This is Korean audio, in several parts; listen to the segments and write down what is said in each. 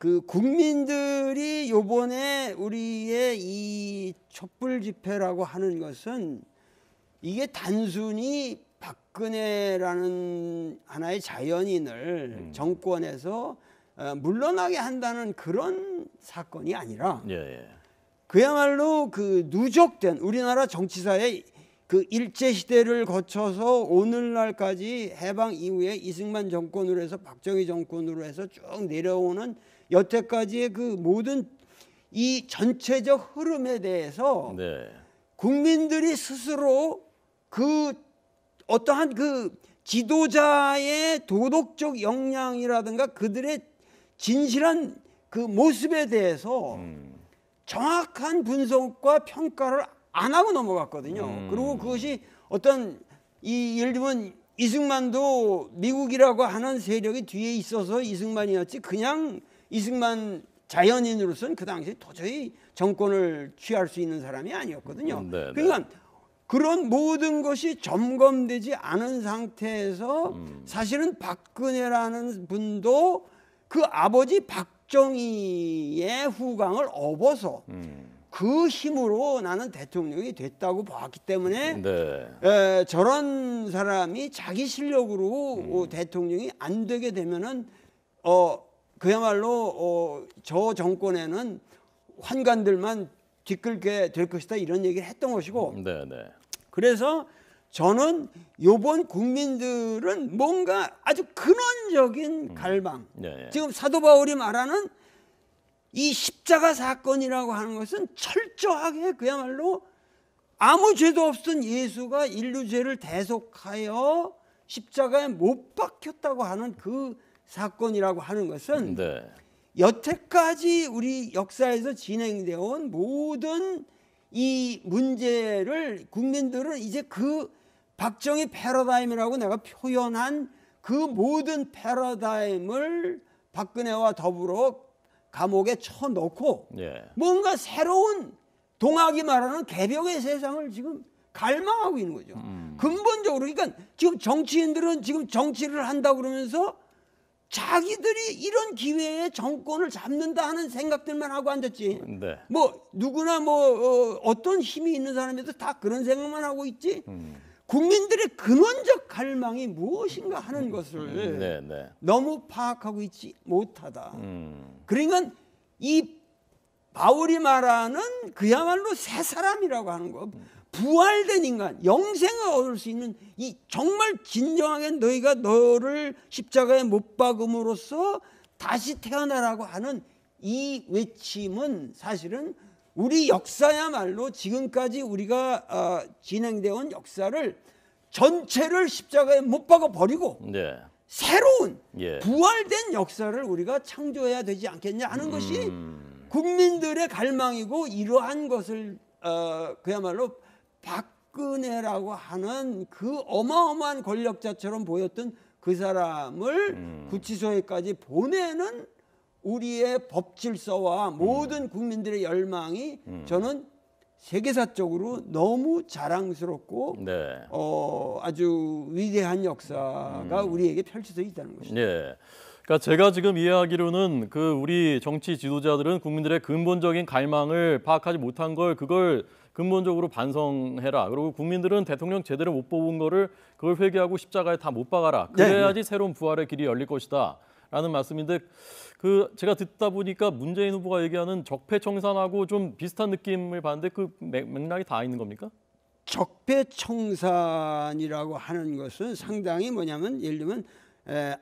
그 국민들이 요번에 우리의 이 촛불 집회라고 하는 것은 이게 단순히 박근혜라는 하나의 자연인을 정권에서 물러나게 한다는 그런 사건이 아니라 그야말로 그 누적된 우리나라 정치사의 그 일제시대를 거쳐서 오늘날까지 해방 이후에 이승만 정권으로 해서 박정희 정권으로 해서 쭉 내려오는 여태까지의 그 모든 이 전체적 흐름에 대해서 국민들이 스스로 그 어떠한 그 지도자의 도덕적 역량이라든가 그들의 진실한 그 모습에 대해서 정확한 분석과 평가를 안 하고 넘어갔거든요. 그리고 그것이 어떤 예를 들면 이승만도 미국이라고 하는 세력이 뒤에 있어서 이승만이었지 그냥 이승만 자연인으로서는 그 당시에 도저히 정권을 취할 수 있는 사람이 아니었거든요. 그러니까 그런 모든 것이 점검되지 않은 상태에서 사실은 박근혜라는 분도 그 아버지 박정희의 후광을 업어서 그 힘으로 나는 대통령이 됐다고 봤기 때문에 저런 사람이 자기 실력으로 대통령이 안 되게 되면은 그야말로 저 정권에는 환관들만 뒤끌게 될 것이다 이런 얘기를 했던 것이고 그래서 저는 요번 국민들은 뭔가 아주 근원적인 갈망 지금 사도 바울이 말하는 이 십자가 사건이라고 하는 것은 철저하게 그야말로 아무 죄도 없던 예수가 인류 죄를 대속하여 십자가에 못 박혔다고 하는 그 사건이라고 하는 것은 여태까지 우리 역사에서 진행되어 온 모든 이 문제를 국민들은 이제 그 박정희 패러다임이라고 내가 표현한 그 모든 패러다임을 박근혜와 더불어 감옥에 쳐넣고 뭔가 새로운 동학이 말하는 개벽의 세상을 지금 갈망하고 있는 거죠. 근본적으로 그러니까 지금 정치인들은 지금 정치를 한다 그러면서 자기들이 이런 기회에 정권을 잡는다 하는 생각들만 하고 앉았지. 뭐 누구나 뭐 어떤 힘이 있는 사람에도 다 그런 생각만 하고 있지. 국민들의 근원적 갈망이 무엇인가 하는 것을 너무 파악하고 있지 못하다. 그러니까 이 바울이 말하는 그야말로 새 사람이라고 하는 거, 부활된 인간, 영생을 얻을 수 있는 이 정말 진정하게 너희가 너를 십자가에 못 박음으로써 다시 태어나라고 하는 이 외침은 사실은 우리 역사야말로 지금까지 우리가 진행되어 온 역사를 전체를 십자가에 못 박아 버리고 새로운 부활된 역사를 우리가 창조해야 되지 않겠냐 하는 것이 국민들의 갈망이고 이러한 것을 그야말로 박근혜라고 하는 그 어마어마한 권력자처럼 보였던 그 사람을 구치소에까지 보내는 우리의 법 질서와 모든 국민들의 열망이 저는 세계사적으로 너무 자랑스럽고 아주 위대한 역사가 우리에게 펼쳐져 있다는 것입니다. 그러니까 제가 지금 이해하기로는 그 우리 정치 지도자들은 국민들의 근본적인 갈망을 파악하지 못한 그걸 근본적으로 반성해라. 그리고 국민들은 대통령 제대로 못 뽑은 거를 그걸 회개하고 십자가에 다 못 박아라. 그래야지 새로운 부활의 길이 열릴 것이다. 라는 말씀인데 그 제가 듣다 보니까 문재인 후보가 얘기하는 적폐청산하고 좀 비슷한 느낌을 받는데 그 맥락이 다 있는 겁니까? 적폐청산이라고 하는 것은 상당히 뭐냐면 예를 들면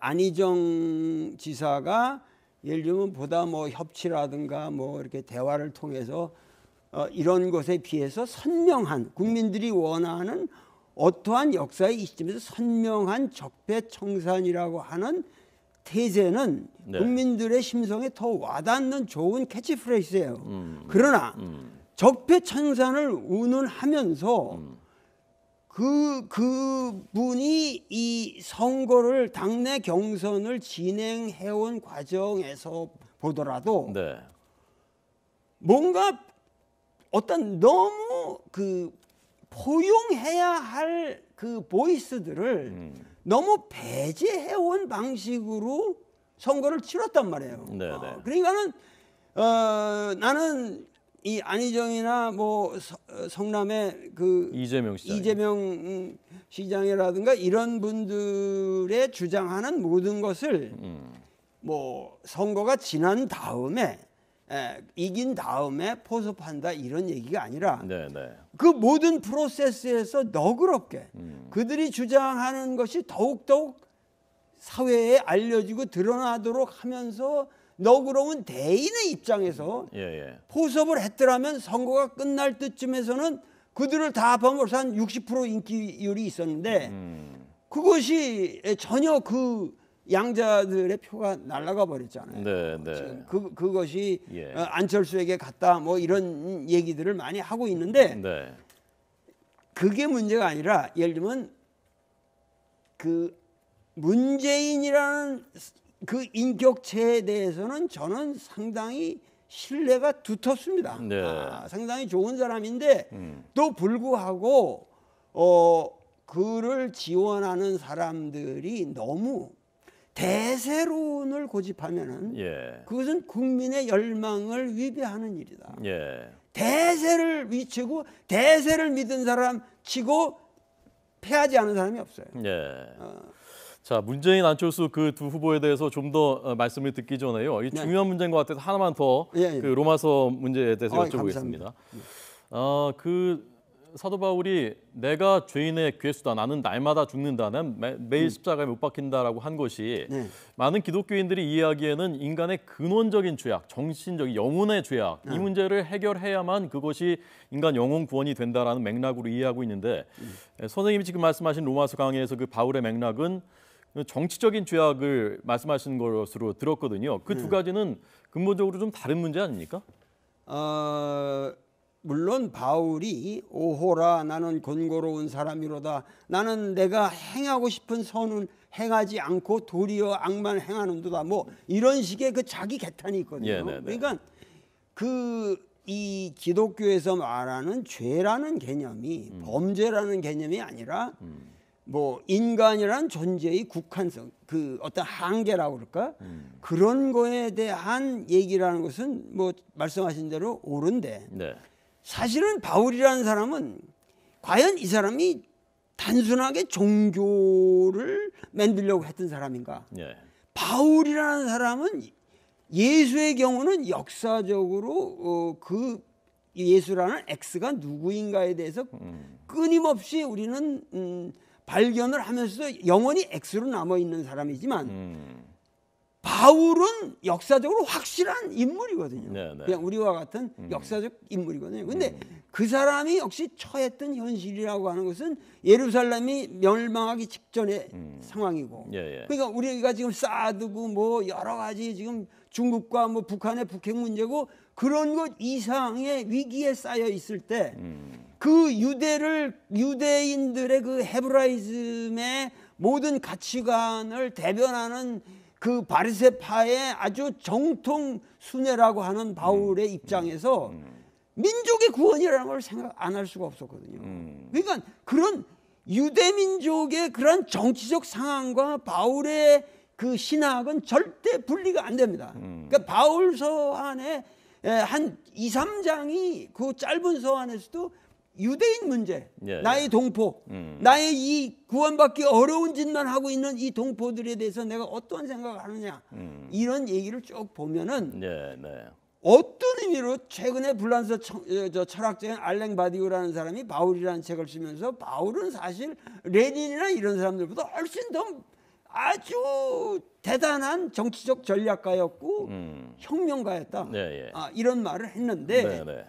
안희정 지사가 예를 들면 보다 뭐 협치라든가 뭐 이렇게 대화를 통해서 이런 것에 비해서 선명한 국민들이 원하는 어떠한 역사의 이 시점에서 선명한 적폐청산이라고 하는 태제는 국민들의 심성에 더 와닿는 좋은 캐치프레이즈예요. 그러나 적폐청산을 운운하면서 그분이 이 선거를 당내 경선을 진행해온 과정에서 보더라도 뭔가 어떤 너무 그 포용해야 할 그 보이스들을 너무 배제해온 방식으로 선거를 치렀단 말이에요. 네, 네. 그러니까는 나는 이 안희정이나 뭐 성남의 그 이재명 시장. 이재명 시장이라든가 이런 분들의 주장하는 모든 것을 뭐 선거가 지난 다음에 이긴 다음에 포섭한다 이런 얘기가 아니라 네, 네. 그 모든 프로세스에서 너그럽게 그들이 주장하는 것이 더욱더욱 사회에 알려지고 드러나도록 하면서 너그러운 대인의 입장에서 예, 예. 포섭을 했더라면 선거가 끝날 때쯤에서는 그들을 다 포함해서 한 60% 인기율이 있었는데 그것이 전혀 그 양자들의 표가 날아가 버렸잖아요. 네, 네. 지금 그것이 예. 안철수에게 갔다 뭐 이런 얘기들을 많이 하고 있는데 네. 그게 문제가 아니라 예를 들면 그 문재인이라는 그 인격체에 대해서는 저는 상당히 신뢰가 두텁습니다. 네. 상당히 좋은 사람인데 또 불구하고 그를 지원하는 사람들이 너무 대세론을 고집하면은 예. 그것은 국민의 열망을 위배하는 일이다. 예. 대세를 미치고 대세를 믿은 사람 치고 패하지 않은 사람이 없어요. 예. 자, 문재인, 안철수 그 두 후보에 대해서 좀 더 말씀을 듣기 전에요. 이 네. 중요한 문제인 것 같아서 하나만 더 예, 예. 그 로마서 문제에 대해서 감사합니다. 여쭤보겠습니다. 그 사도 바울이 내가 죄인의 괴수다. 나는 날마다 죽는다. 난 매일 십자가에 못 박힌다라고 한 것이 네. 많은 기독교인들이 이해하기에는 인간의 근원적인 죄악, 정신적인 영혼의 죄악 이 문제를 해결해야만 그것이 인간 영혼 구원이 된다라는 맥락으로 이해하고 있는데 선생님이 지금 말씀하신 로마서 강의에서 그 바울의 맥락은 정치적인 죄악을 말씀하시는 것으로 들었거든요. 그 두 가지는 근본적으로 좀 다른 문제 아닙니까? 물론 바울이 오호라 나는 곤고로운 사람이로다 나는 내가 행하고 싶은 선은 행하지 않고 도리어 악만 행하는도다 뭐 이런 식의 그 자기 개탄이 있거든요. 예, 네, 네. 그러니까 이 기독교에서 말하는 죄라는 개념이 범죄라는 개념이 아니라 뭐 인간이란 존재의 국한성, 그 어떤 한계라고 그럴까? 그런 거에 대한 얘기라는 것은 뭐 말씀하신 대로 옳은데 네. 사실은 바울이라는 사람은 과연 이 사람이 단순하게 종교를 만들려고 했던 사람인가? 예. 바울이라는 사람은 예수의 경우는 역사적으로 그 예수라는 X가 누구인가에 대해서 끊임없이 우리는 발견을 하면서 영원히 X로 남아 있는 사람이지만 바울은 역사적으로 확실한 인물이거든요. 네, 네. 그냥 우리와 같은 역사적 인물이거든요. 근데 그 사람이 역시 처했던 현실이라고 하는 것은 예루살렘이 멸망하기 직전의 상황이고. 예, 예. 그러니까 우리가 지금 사드고 뭐 여러 가지 지금 중국과 뭐 북한의 북핵 문제고 그런 것 이상의 위기에 쌓여 있을 때 그 유대인들의 그 헤브라이즘의 모든 가치관을 대변하는 그 바리새파의 아주 정통 순회라고 하는 바울의 입장에서 민족의 구원이라는 걸 생각 안 할 수가 없었거든요. 그러니까 그런 유대 민족의 그런 정치적 상황과 바울의 그 신학은 절대 분리가 안 됩니다. 그러니까 바울 서한의 한 2, 3장이 그 짧은 서한에서도 유대인 문제, 예, 나의 예. 동포, 나의 이 구원받기 어려운 짓만 하고 있는 이 동포들에 대해서 내가 어떤 생각을 하느냐 이런 얘기를 쭉 보면은 네, 네. 어떤 의미로 최근에 불란서 철학자인 알랭 바디우라는 사람이 바울이라는 책을 쓰면서 바울은 사실 레닌이나 이런 사람들보다 훨씬 더 아주 대단한 정치적 전략가였고 혁명가였다. 네, 예. 이런 말을 했는데 네, 네.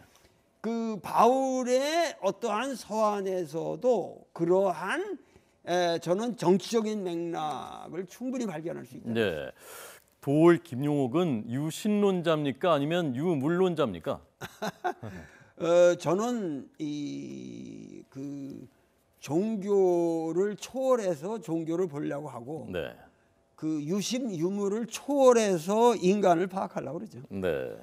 그 바울의 어떠한 서한에서도 그러한 저는 정치적인 맥락을 충분히 발견할 수 있다. 네. 도올 김용옥은 유신론자입니까 아니면 유물론자입니까? 저는 그 종교를 초월해서 종교를 보려고 하고 네. 그 유심 유무를 초월해서 인간을 파악하려고 그러죠. 네.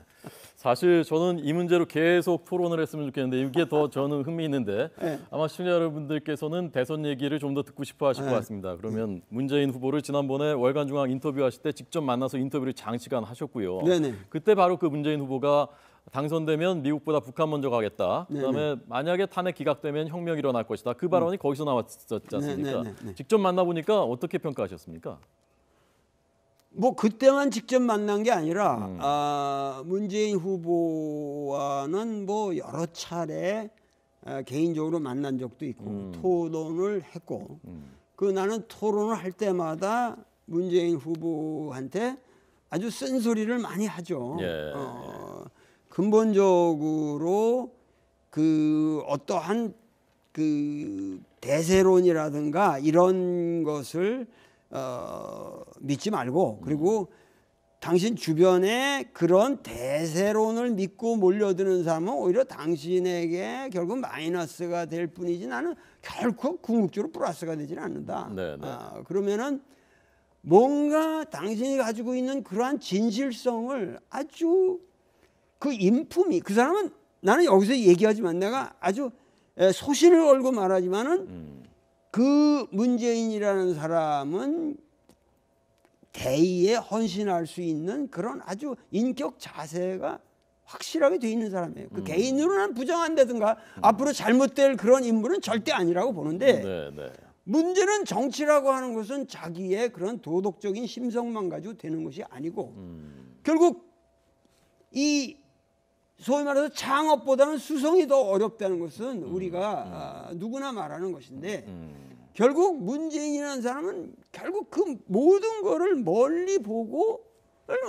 사실 저는 이 문제로 계속 토론을 했으면 좋겠는데 이게 더 저는 흥미있는데 네. 아마 시청자 여러분들께서는 대선 얘기를 좀 더 듣고 싶어 하실 것 같습니다. 그러면 문재인 후보를 지난번에 월간중앙 인터뷰하실 때 직접 만나서 인터뷰를 장시간 하셨고요. 네네. 그때 바로 그 문재인 후보가 당선되면 미국보다 북한 먼저 가겠다. 그다음에 만약에 탄핵 기각되면 혁명이 일어날 것이다. 그 발언이 거기서 나왔었지 않습니까? 네네네. 직접 만나보니까 어떻게 평가하셨습니까? 뭐 그때만 직접 만난 게 아니라 문재인 후보와는 뭐 여러 차례 개인적으로 만난 적도 있고 토론을 했고 그 나는 토론을 할 때마다 문재인 후보한테 아주 쓴소리를 많이 하죠. 예. 근본적으로 그 어떠한 그 대세론이라든가 이런 것을 믿지 말고 그리고 당신 주변에 그런 대세론을 믿고 몰려드는 사람은 오히려 당신에게 결국 마이너스가 될 뿐이지 나는 결코 궁극적으로 플러스가 되지는 않는다. 그러면은 뭔가 당신이 가지고 있는 그러한 진실성을 아주 그 인품이 그 사람은 나는 여기서 얘기하지만 내가 아주 소신을 걸고 말하지만은 그 문재인이라는 사람은 대의에 헌신할 수 있는 그런 아주 인격 자세가 확실하게 돼 있는 사람이에요. 그 개인으로는 부정한다든가 앞으로 잘못될 그런 인물은 절대 아니라고 보는데 문제는 정치라고 하는 것은 자기의 그런 도덕적인 심성만 가지고 되는 것이 아니고 결국 이 소위 말해서 창업보다는 수성이 더 어렵다는 것은 우리가 누구나 말하는 것인데 결국 문재인이라는 사람은 결국 그 모든 거를 멀리 보고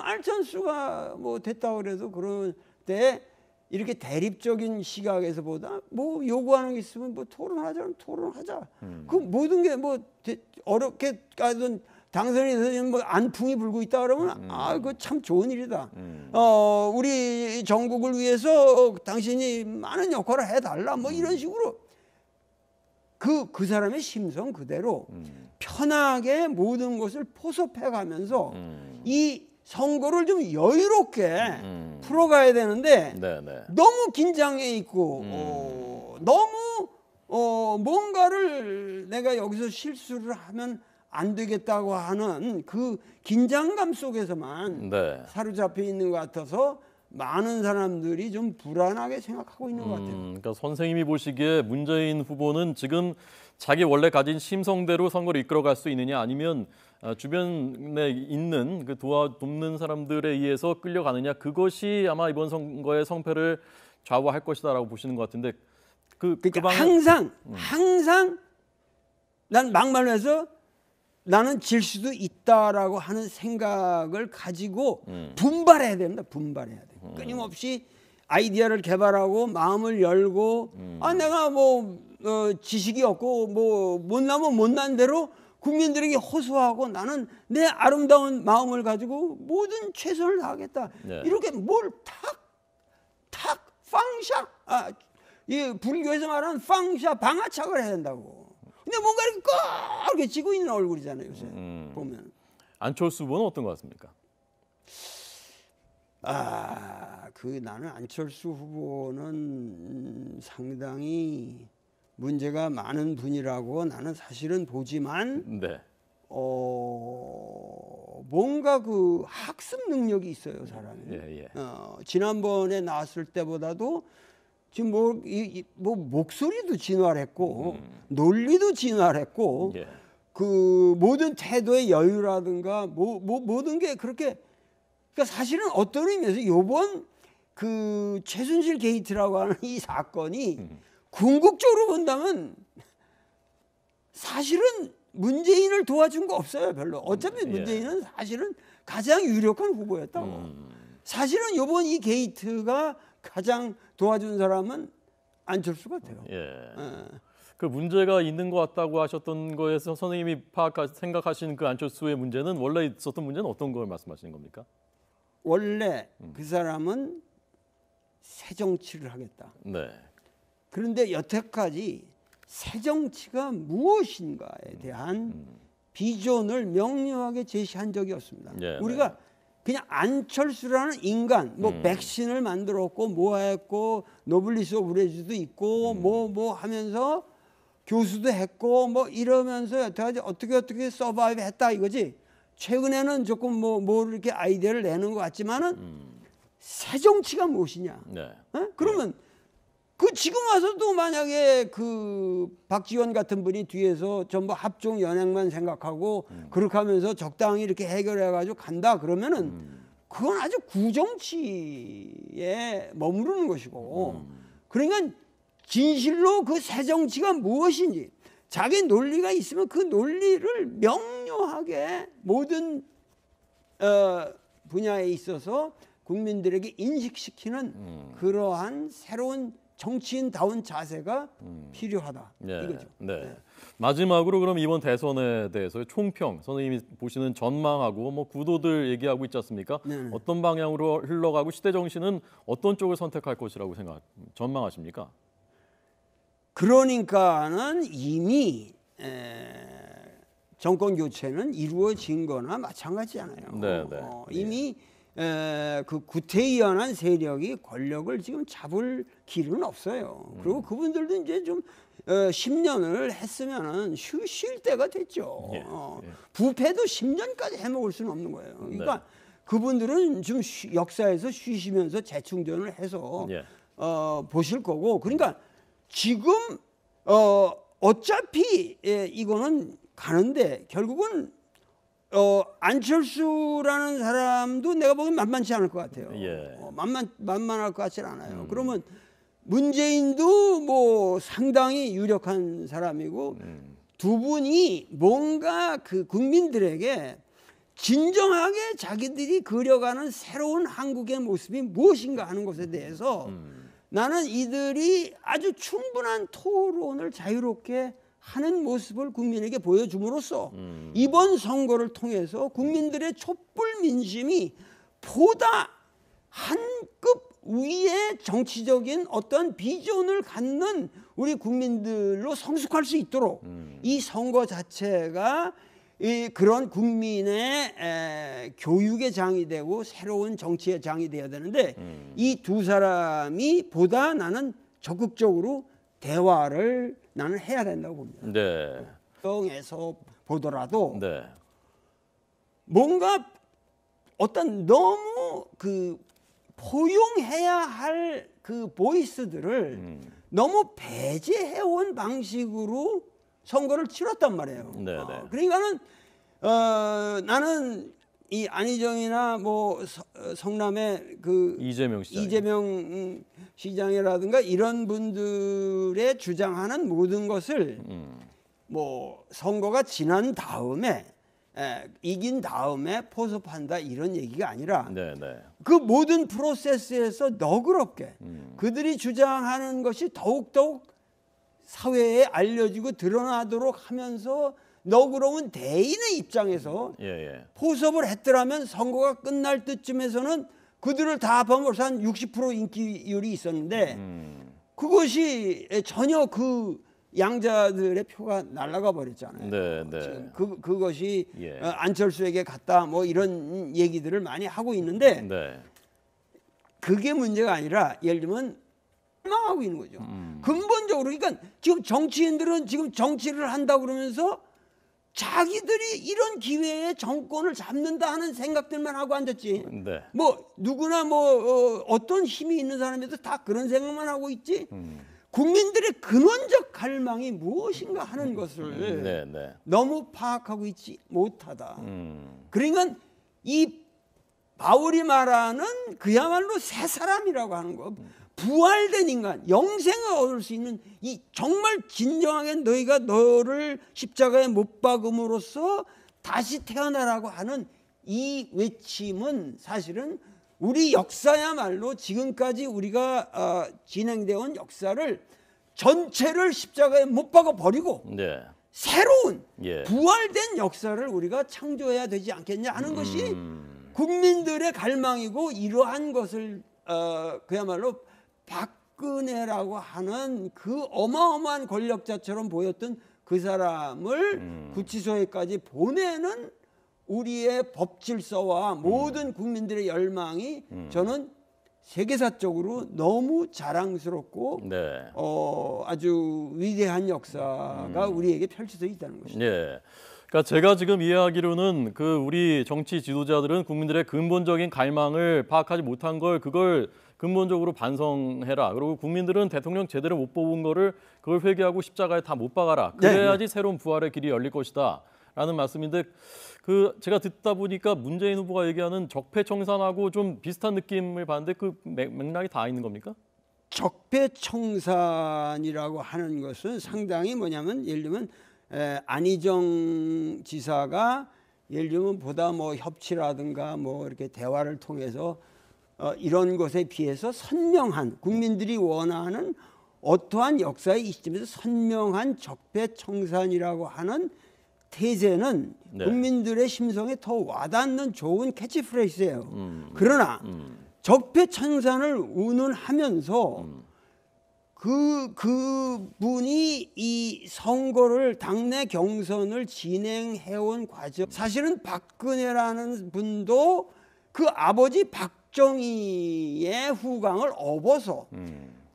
안철수가 뭐 됐다고 그래도 그럴 때 이렇게 대립적인 시각에서보다 뭐 요구하는 게 있으면 뭐 토론하자면 토론하자. 그 모든 게 뭐 어렵게 가든 당선이 돼서 뭐 안풍이 불고 있다 그러면 아 그거 참 좋은 일이다. 우리 전국을 위해서 당신이 많은 역할을 해달라. 뭐 이런 식으로 그 사람의 심성 그대로 편하게 모든 것을 포섭해가면서 이 선거를 좀 여유롭게 풀어가야 되는데 너무 긴장해 있고 너무 뭔가를 내가 여기서 실수를 하면 안 되겠다고 하는 그 긴장감 속에서만 사로잡혀 있는 것 같아서 많은 사람들이 좀 불안하게 생각하고 있는 것 같아요. 그러니까 선생님이 보시기에 문재인 후보는 지금 자기 원래 가진 심성대로 선거를 이끌어갈 수 있느냐 아니면 주변에 있는 그 돕는 사람들에 의해서 끌려가느냐 그것이 아마 이번 선거의 성패를 좌우할 것이다라고 보시는 것 같은데 그러니까 항상 난 막말로 해서 나는 질 수도 있다라고 하는 생각을 가지고 분발해야 됩니다. 분발해야 돼. 끊임없이 아이디어를 개발하고 마음을 열고 내가 뭐 지식이 없고 뭐 못나면 못난 대로 국민들에게 호소하고 나는 내 아름다운 마음을 가지고 모든 최선을 다하겠다. 이렇게 뭘 탁 팡샤 이 불교에서 말하는 팡샤 방아착을 해야 된다고. 근데 뭔가 이렇게 꽉 쥐고 있는 얼굴이잖아요 요새 보면. 안철수 후보는 어떤 것 같습니까? 나는 안철수 후보는 상당히 문제가 많은 분이라고 나는 사실은 보지만 뭔가 그 학습 능력이 있어요 사람이. 지난번에 나왔을 때보다도 지금 뭐 목소리도 진화했고 논리도 진화했고 그 모든 태도의 여유라든가 모든 게 그렇게 그러니까 사실은 어떤 의미에서 이번 그 최순실 게이트라고 하는 이 사건이 궁극적으로 본다면 사실은 문재인을 도와준 거 없어요 별로. 어차피 문재인은 사실은 가장 유력한 후보였다고. 사실은 이번 이 게이트가 가장 도와준 사람은 안철수 같아요. 그 문제가 있는 것 같다고 하셨던 거에서 선생님이 생각하시는 그 안철수의 문제는 원래 있었던 문제는 어떤 걸 말씀하시는 겁니까? 원래 그 사람은 새 정치를 하겠다. 그런데 여태까지 새 정치가 무엇인가에 대한 비전을 명료하게 제시한 적이 없습니다. 예, 우리가 그냥 안철수라는 인간, 뭐 백신을 만들었고 뭐 했고 노블리스 오브레즈도 있고 뭐 하면서 교수도 했고 뭐 이러면서 여태까지 어떻게 서바이브 했다 이거지. 최근에는 조금 뭐 이렇게 아이디어를 내는 것 같지만은 새 정치가 무엇이냐? 네. 그러면 그 지금 와서도 만약에 그 박지원 같은 분이 뒤에서 전부 합종 연행만 생각하고 그렇게 하면서 적당히 이렇게 해결해 가지고 간다 그러면은 그건 아주 구정치에 머무르는 것이고 그러니까 진실로 그 새 정치가 무엇인지 자기 논리가 있으면 그 논리를 명료하게 모든 분야에 있어서 국민들에게 인식시키는 그러한 새로운 정치인다운 자세가 필요하다 이거죠. 네. 마지막으로 그럼 이번 대선에 대해서 총평 선생님이 보시는 전망하고 뭐 구도들 얘기하고 있지 않습니까? 네네. 어떤 방향으로 흘러가고 시대 정신은 어떤 쪽을 선택할 것이라고 전망하십니까? 그러니까는 이미 정권 교체는 이루어진 거나 마찬가지잖아요. 네. 이미 그 구태의연한 세력이 권력을 지금 잡을 길은 없어요. 그리고 그분들도 이제 좀 10년을 했으면은 쉴 때가 됐죠. 부패도 10년까지 해먹을 수는 없는 거예요. 그러니까 그분들은 좀 역사에서 쉬시면서 재충전을 해서 보실 거고. 그러니까 지금 어차피 이거는 가는데 결국은 안철수라는 사람도 내가 보기엔 만만치 않을 것 같아요. 만만할 것 같지 않아요. 그러면 문재인도 뭐 상당히 유력한 사람이고 두 분이 뭔가 그 국민들에게 진정하게 자기들이 그려가는 새로운 한국의 모습이 무엇인가 하는 것에 대해서 나는 이들이 아주 충분한 토론을 자유롭게 하는 모습을 국민에게 보여줌으로써 이번 선거를 통해서 국민들의 촛불 민심이 보다 한 급 위의 정치적인 어떤 비전을 갖는 우리 국민들로 성숙할 수 있도록 이 선거 자체가 그런 국민의 교육의 장이 되고 새로운 정치의 장이 되어야 되는데 이 두 사람이 보다 나는 적극적으로 대화를 나는 해야 된다고 봅니다. 네. 에서 보더라도 네. 뭔가 어떤 너무 그 포용해야 할 그 보이스들을 너무 배제해온 방식으로 선거를 치렀단 말이에요. 그러니까는 나는 이 안희정이나 뭐 성남의 그 이재명 시장이라든가 이런 분들의 주장하는 모든 것을 뭐 선거가 지난 다음에 이긴 다음에 포섭한다 이런 얘기가 아니라 그 모든 프로세스에서 너그럽게 그들이 주장하는 것이 더욱더욱 사회에 알려지고 드러나도록 하면서 너그러운 대인의 입장에서 포섭을 했더라면 선거가 끝날 때쯤에서는 그들을 다 합하면 한 60% 인기율이 있었는데 그것이 전혀 그 양자들의 표가 날아가 버렸잖아요. 지금 그것이 안철수에게 갔다 뭐 이런 얘기들을 많이 하고 있는데 그게 문제가 아니라 예를 들면 망하고 있는 거죠. 근본적으로 그러니까 지금 정치인들은 지금 정치를 한다 그러면서 자기들이 이런 기회에 정권을 잡는다 하는 생각들만 하고 앉았지. 뭐 누구나 뭐 어떤 힘이 있는 사람에도 다 그런 생각만 하고 있지. 국민들의 근원적 갈망이 무엇인가 하는 것을 너무 파악하고 있지 못하다. 그러니까 이 바울이 말하는 그야말로 새 사람이라고 하는 거, 부활된 인간, 영생을 얻을 수 있는 이 정말 진정하게 너희가 너를 십자가에 못 박음으로써 다시 태어나라고 하는 이 외침은 사실은 우리 역사야말로 지금까지 우리가 진행되어 온 역사를 전체를 십자가에 못 박아 버리고 새로운 부활된 역사를 우리가 창조해야 되지 않겠냐 하는 것이 국민들의 갈망이고 이러한 것을 그야말로 박근혜라고 하는 그 어마어마한 권력자처럼 보였던 그 사람을 구치소에까지 보내는 우리의 법 질서와 모든 국민들의 열망이 저는 세계사적으로 너무 자랑스럽고 네. 아주 위대한 역사가 우리에게 펼쳐져 있다는 것입니다. 예. 그러니까 제가 지금 이해하기로는 그 우리 정치 지도자들은 국민들의 근본적인 갈망을 파악하지 못한 걸 그걸 근본적으로 반성해라. 그리고 국민들은 대통령 제대로 못 뽑은 거를 그걸 회개하고 십자가에 다 못 박아라. 그래야지 새로운 부활의 길이 열릴 것이다. 라는 말씀인데 그 제가 듣다 보니까 문재인 후보가 얘기하는 적폐청산하고 좀 비슷한 느낌을 받는데 그 맥락이 다 있는 겁니까? 적폐청산이라고 하는 것은 상당히 뭐냐면 예를 들면 안희정 지사가 예를 들면 보다 뭐 협치라든가 뭐 이렇게 대화를 통해서 이런 것에 비해서 선명한 국민들이 원하는 어떠한 역사의 이 시점에서 선명한 적폐청산이라고 하는 태제는 네. 국민들의 심성에 더 와닿는 좋은 캐치프레이즈예요. 그러나 적폐청산을 운운하면서 그분이 이 선거를 당내 경선을 진행해온 과정 사실은 박근혜라는 분도 그 아버지 박정희의 후광을 업어서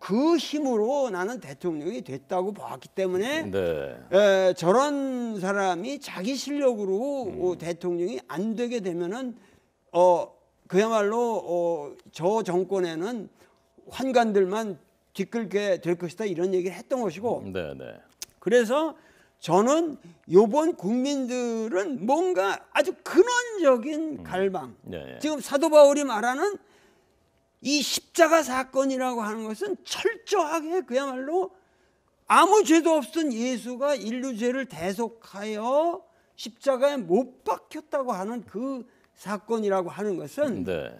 그 힘으로 나는 대통령이 됐다고 봤기 때문에 네. 저런 사람이 자기 실력으로 대통령이 안 되게 되면은 그야말로 저 정권에는 환관들만 뒤끌게 될 것이다 이런 얘기를 했던 것이고 네, 네. 그래서 저는 요번 국민들은 뭔가 아주 근원적인 갈망 네. 지금 사도 바울이 말하는 이 십자가 사건이라고 하는 것은 철저하게 그야말로 아무 죄도 없던 예수가 인류 죄를 대속하여 십자가에 못 박혔다고 하는 그 사건이라고 하는 것은 네.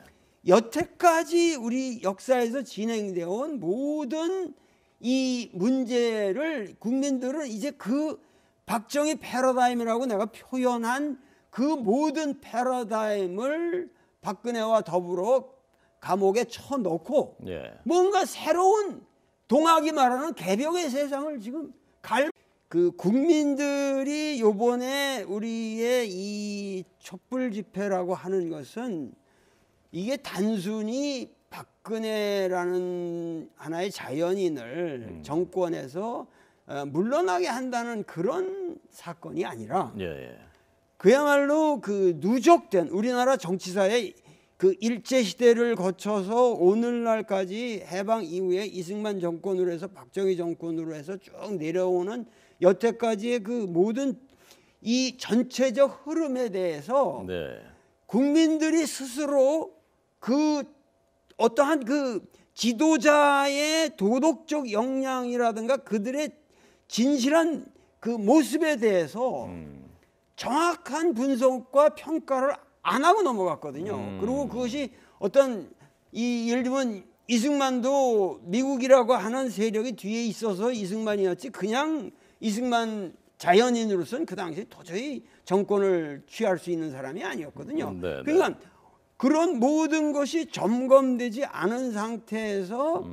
여태까지 우리 역사에서 진행되어 온 모든 이 문제를 국민들은 이제 그 박정희 패러다임이라고 내가 표현한 그 모든 패러다임을 박근혜와 더불어 감옥에 쳐넣고 예. 뭔가 새로운 동학이 말하는 개벽의 세상을 지금 그 국민들이 요번에 우리의 이 촛불 집회라고 하는 것은 이게 단순히 박근혜라는 하나의 자연인을 정권에서 물러나게 한다는 그런 사건이 아니라 예. 그야말로 그 누적된 우리나라 정치사의 그 일제 시대를 거쳐서 오늘날까지 해방 이후에 이승만 정권으로 해서 박정희 정권으로 해서 쭉 내려오는 여태까지의 그 모든 이 전체적 흐름에 대해서 네. 국민들이 스스로 그 어떠한 그 지도자의 도덕적 역량이라든가 그들의 진실한 그 모습에 대해서 정확한 분석과 평가를 안 하고 넘어갔거든요. 그리고 그것이 어떤 예를 들면 이승만도 미국이라고 하는 세력이 뒤에 있어서 이승만이었지 그냥 이승만 자연인으로서는 그 당시에 도저히 정권을 취할 수 있는 사람이 아니었거든요. 네, 그러니까 그런 모든 것이 점검되지 않은 상태에서